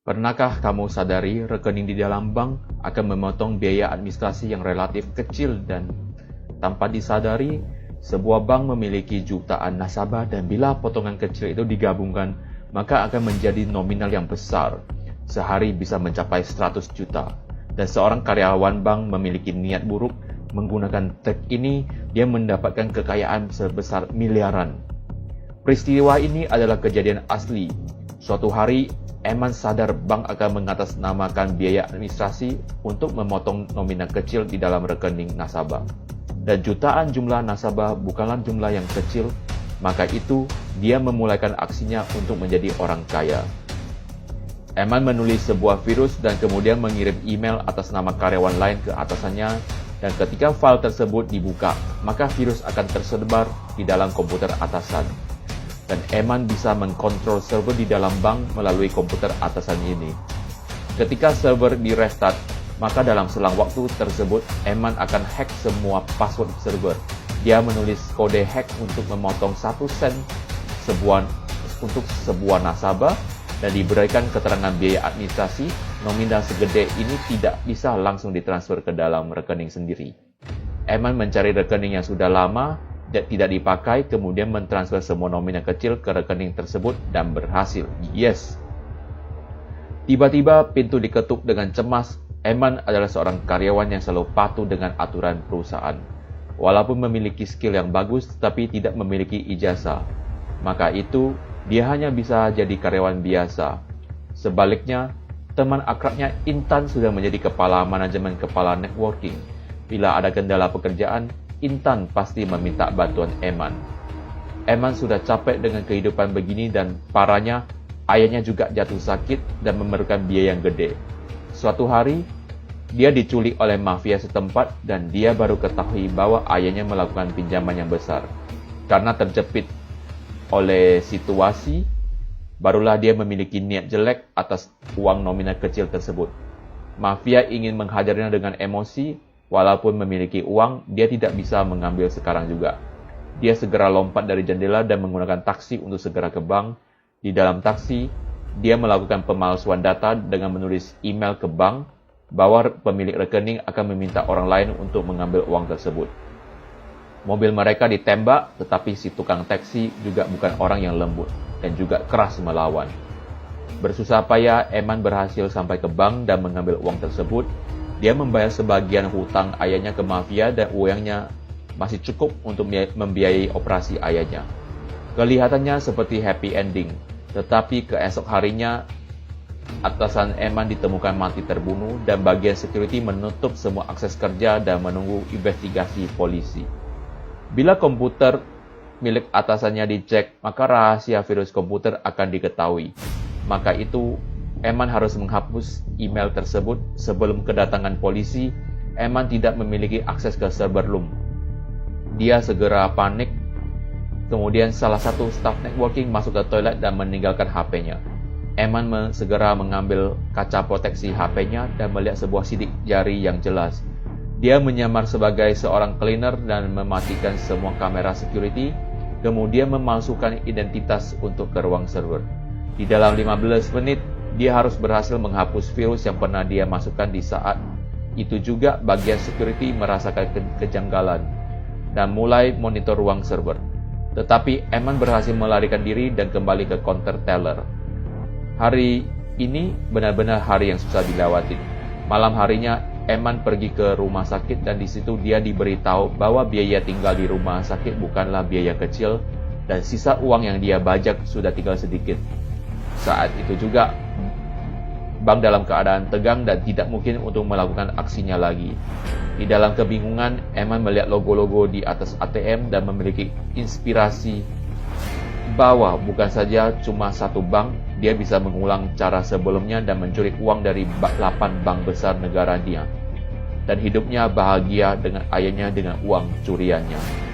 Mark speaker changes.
Speaker 1: Pernahkah kamu sadari rekening di dalam bank akan memotong biaya administrasi yang relatif kecil dan tanpa disadari, sebuah bank memiliki jutaan nasabah dan bila potongan kecil itu digabungkan, maka akan menjadi nominal yang besar. Sehari bisa mencapai 100 juta. Dan seorang karyawan bank memiliki niat buruk, menggunakan trik ini, dia mendapatkan kekayaan sebesar miliaran. Peristiwa ini adalah kejadian asli. Suatu hari, Eman sadar bank akan mengatasnamakan biaya administrasi untuk memotong nominal kecil di dalam rekening nasabah. Dan jutaan jumlah nasabah bukanlah jumlah yang kecil, maka itu dia memulaikan aksinya untuk menjadi orang kaya. Eman menulis sebuah virus dan kemudian mengirim email atas nama karyawan lain ke atasannya, dan ketika file tersebut dibuka, maka virus akan tersebar di dalam komputer atasan. Dan Eman bisa mengkontrol server di dalam bank melalui komputer atasan ini. Ketika server di-restart, maka dalam selang waktu tersebut, Eman akan hack semua password server. Dia menulis kode hack untuk memotong 1 sen untuk sebuah nasabah dan diberikan keterangan biaya administrasi. Nominal segede ini tidak bisa langsung ditransfer ke dalam rekening sendiri. Eman mencari rekening yang sudah lama dan tidak dipakai, kemudian mentransfer semua nominal kecil ke rekening tersebut dan berhasil. Yes! Tiba-tiba pintu diketuk dengan cemas. Eman adalah seorang karyawan yang selalu patuh dengan aturan perusahaan. Walaupun memiliki skill yang bagus tetapi tidak memiliki ijazah, maka itu dia hanya bisa jadi karyawan biasa. Sebaliknya, teman akrabnya Intan sudah menjadi kepala manajemen kepala networking. Bila ada kendala pekerjaan, Intan pasti meminta bantuan Eman. Eman sudah capek dengan kehidupan begini dan parahnya, ayahnya juga jatuh sakit dan memerlukan biaya yang gede. Suatu hari, dia diculik oleh mafia setempat dan dia baru ketahui bahwa ayahnya melakukan pinjaman yang besar. Karena terjepit oleh situasi, barulah dia memiliki niat jelek atas uang nominal kecil tersebut. Mafia ingin menghajarnya dengan emosi. Walaupun memiliki uang, dia tidak bisa mengambil sekarang juga. Dia segera lompat dari jendela dan menggunakan taksi untuk segera ke bank. Di dalam taksi, dia melakukan pemalsuan data dengan menulis email ke bank bahwa pemilik rekening akan meminta orang lain untuk mengambil uang tersebut. Mobil mereka ditembak, tetapi si tukang taksi juga bukan orang yang lembut dan juga keras melawan. Bersusah payah, Eman berhasil sampai ke bank dan mengambil uang tersebut. Dia membayar sebagian hutang ayahnya ke mafia dan uangnya masih cukup untuk membiayai operasi ayahnya. Kelihatannya seperti happy ending, tetapi keesok harinya atasan Eman ditemukan mati terbunuh dan bagian security menutup semua akses kerja dan menunggu investigasi polisi. Bila komputer milik atasannya dicek, maka rahasia virus komputer akan diketahui. Maka itu Eman harus menghapus email tersebut. Sebelum kedatangan polisi, Eman tidak memiliki akses ke server room. Dia segera panik. Kemudian salah satu staf networking masuk ke toilet dan meninggalkan HP-nya. Eman segera mengambil kaca proteksi HP-nya dan melihat sebuah sidik jari yang jelas. Dia menyamar sebagai seorang cleaner dan mematikan semua kamera security, kemudian memalsukan identitas untuk ke ruang server. Di dalam 15 menit, dia harus berhasil menghapus virus yang pernah dia masukkan. Di saat itu juga bagian security merasakan kejanggalan dan mulai monitor ruang server. Tetapi Eman berhasil melarikan diri dan kembali ke counter teller. Hari ini benar-benar hari yang susah dilewati. Malam harinya Eman pergi ke rumah sakit dan di situ dia diberitahu bahwa biaya tinggal di rumah sakit bukanlah biaya kecil dan sisa uang yang dia bajak sudah tinggal sedikit. Saat itu juga, bank dalam keadaan tegang dan tidak mungkin untuk melakukan aksinya lagi. Di dalam kebingungan, Eman melihat logo-logo di atas ATM dan memiliki inspirasi bahwa bukan saja cuma satu bank, dia bisa mengulang cara sebelumnya dan mencuri uang dari 8 bank besar negara dia. Dan hidupnya bahagia dengan ayahnya dengan uang curiannya.